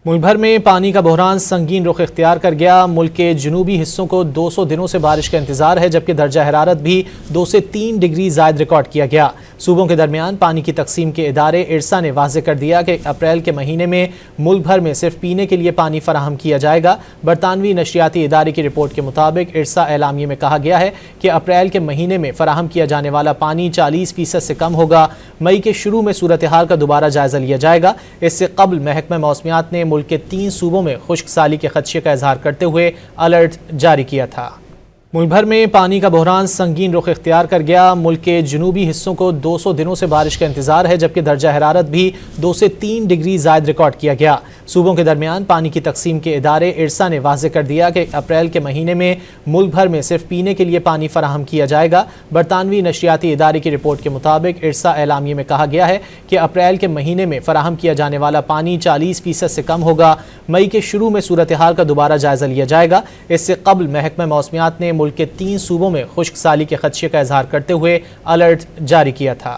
मुल्क भर में पानी का बहरान संगीन रुख इख्तियार कर गया। मुल्क के जनूबी हिस्सों को 200 दिनों से बारिश का इंतजार है, जबकि दर्जा हरारत भी 2 से 3 डिग्री ज़ायद रिकॉर्ड किया गया। सूबों के दरमियान पानी की तकसीम के इदारे इरसा ने वाज़ेह कर दिया कि अप्रैल के महीने में मुल्क भर में सिर्फ पीने के लिए पानी फराहम किया जाएगा। बरतानवी नशरियाती इदारे की रिपोर्ट के मुताबिक इरसा एलामिये में कहा गया है कि अप्रैल के महीने में फराहम किया जाने वाला पानी 40% से कम होगा। मई के शुरू में सूरत हाल का दोबारा जायजा लिया जाएगा। इससे कबल महकमा मौसमियात ने मुल्क के 3 सूबों में खुश्क साली के खदशे का इजहार करते हुए अलर्ट जारी किया था। मुल्क भर में पानी का बहरान संगीन रुख इख्तियार कर गया। मुल्क के जनूबी हिस्सों को 200 दिनों से बारिश का इंतजार है, जबकि दर्जा हरारत भी 2 से 3 डिग्री ज़ायद रिकॉर्ड किया गया। सूबों के दरमियान पानी की तकसीम के इदारे इरसा ने वाज़ेह कर दिया कि अप्रैल के महीने में मुल्क भर में सिर्फ पीने के लिए पानी फराहम किया जाएगा। बरतानवी नशरियाती इदारे की रिपोर्ट के मुताबिक इरसा एलामिये में कहा गया है कि अप्रैल के महीने में फराहम किया जाने वाला पानी 40% से कम होगा। मई के शुरू में सूरत हाल का दोबारा जायजा लिया जाएगा। इससे कबल महकमा मौसमियात ने मुल्क के 3 सूबों में खुश्क साली के खदशे का इजहार करते हुए अलर्ट जारी किया था।